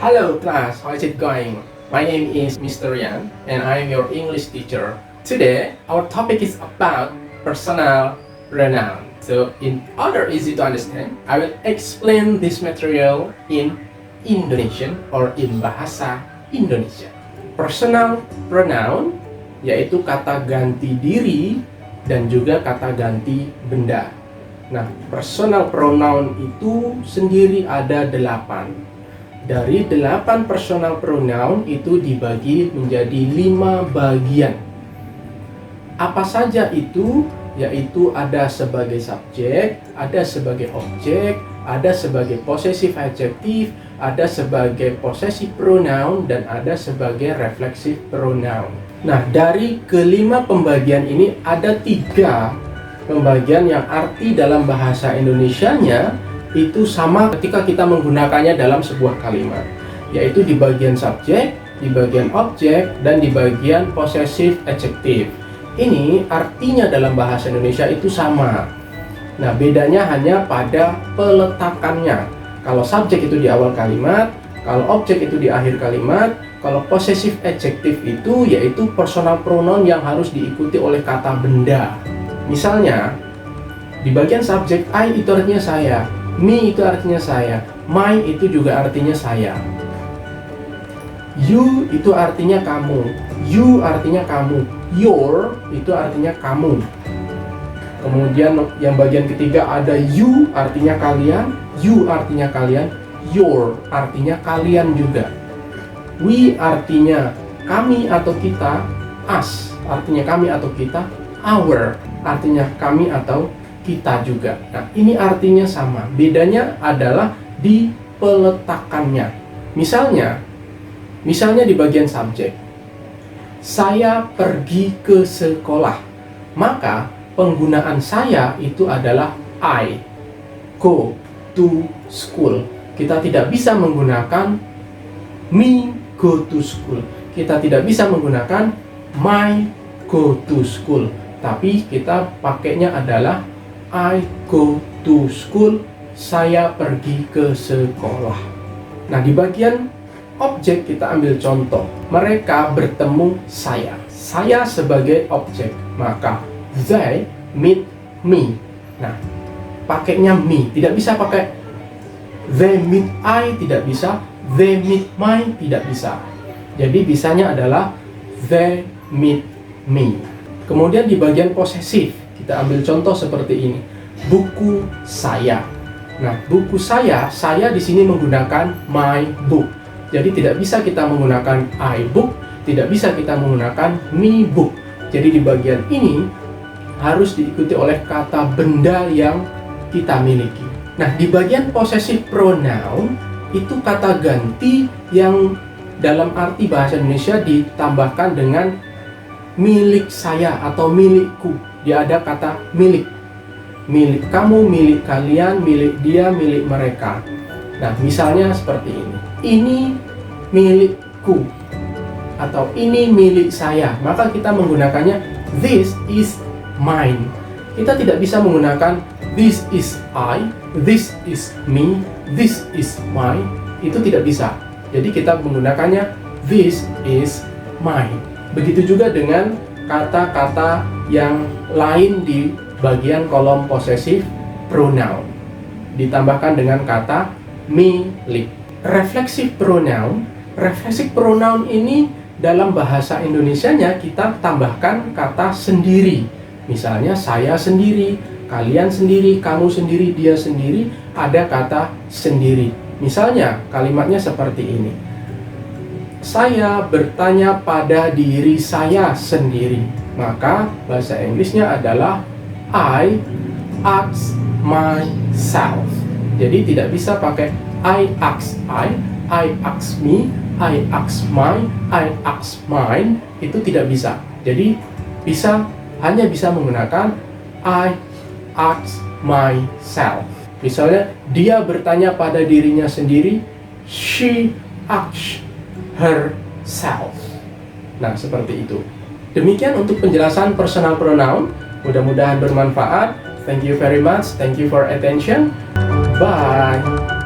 Hello class, how is it going? My name is Mr. Yan and I am your English teacher. Today, our topic is about personal pronoun. So, in order easy to understand, I will explain this material in Indonesian or in bahasa Indonesia. Personal pronoun yaitu kata ganti diri dan juga kata ganti benda. Nah, personal pronoun itu sendiri ada 8. Dari 8 personal pronoun itu dibagi menjadi 5 bagian. Apa saja itu? Yaitu ada sebagai subjek, ada sebagai objek, ada sebagai possessive adjective, ada sebagai possessive pronoun, dan ada sebagai reflexive pronoun. Nah, dari kelima pembagian ini ada 3 pembagian yang arti dalam bahasa Indonesianya itu sama ketika kita menggunakannya dalam sebuah kalimat, yaitu di bagian subjek, di bagian objek, dan di bagian possessive adjective. Ini artinya dalam bahasa Indonesia itu sama. Nah, bedanya hanya pada peletakannya. Kalau subjek itu di awal kalimat, kalau objek itu di akhir kalimat, kalau possessive adjective itu yaitu personal pronoun yang harus diikuti oleh kata benda. Misalnya, di bagian subjek, I itu artinya saya, me itu artinya saya, my itu juga artinya saya. You itu artinya kamu, you artinya kamu, your itu artinya kamu. Kemudian yang bagian ketiga ada you artinya kalian, you artinya kalian, your artinya kalian juga. We artinya kami atau kita, us artinya kami atau kita, our artinya kami atau kita juga. Nah, ini artinya sama. Bedanya adalah di peletakannya. Misalnya di bagian subjek, saya pergi ke sekolah. Maka penggunaan saya itu adalah I go to school. Kita tidak bisa menggunakan me go to school. Kita tidak bisa menggunakan my go to school. Tapi kita pakainya adalah I go to school, saya pergi ke sekolah. Nah, di bagian objek kita ambil contoh. Mereka bertemu saya sebagai objek. Maka they meet me. Nah, pakainya me, tidak bisa pakai they meet I, tidak bisa they meet my, tidak bisa. Jadi bisanya adalah they meet me. Kemudian di bagian posesif kita ambil contoh seperti ini. Buku saya. Nah, buku saya di sini menggunakan my book. Jadi tidak bisa kita menggunakan I book, tidak bisa kita menggunakan me book. Jadi di bagian ini harus diikuti oleh kata benda yang kita miliki. Nah, di bagian possessive pronoun itu kata ganti yang dalam arti bahasa Indonesia ditambahkan dengan milik saya atau milikku. Dia ada kata milik. Milik kamu, milik kalian, milik dia, milik mereka. Nah, misalnya seperti ini. Ini milikku atau ini milik saya. Maka kita menggunakannya this is mine. Kita tidak bisa menggunakan this is I, this is me, this is mine. Itu tidak bisa. Jadi kita menggunakannya this is mine. Begitu juga dengan kata-kata yang lain di bagian kolom possessive pronoun. Ditambahkan dengan kata milik. Reflexive pronoun ini dalam bahasa Indonesianya kita tambahkan kata sendiri. Misalnya saya sendiri, kalian sendiri, kamu sendiri, dia sendiri, ada kata sendiri. Misalnya kalimatnya seperti ini. Saya bertanya pada diri saya sendiri. Maka bahasa Inggrisnya adalah I ask myself. Jadi tidak bisa pakai I ask I ask me, I ask mine, I ask mine. Itu tidak bisa. Jadi hanya bisa menggunakan I ask myself. Misalnya dia bertanya pada dirinya sendiri, she asks herself. Nah, seperti itu. Demikian untuk penjelasan personal pronoun. Mudah-mudahan bermanfaat. Thank you very much. Thank you for attention. Bye.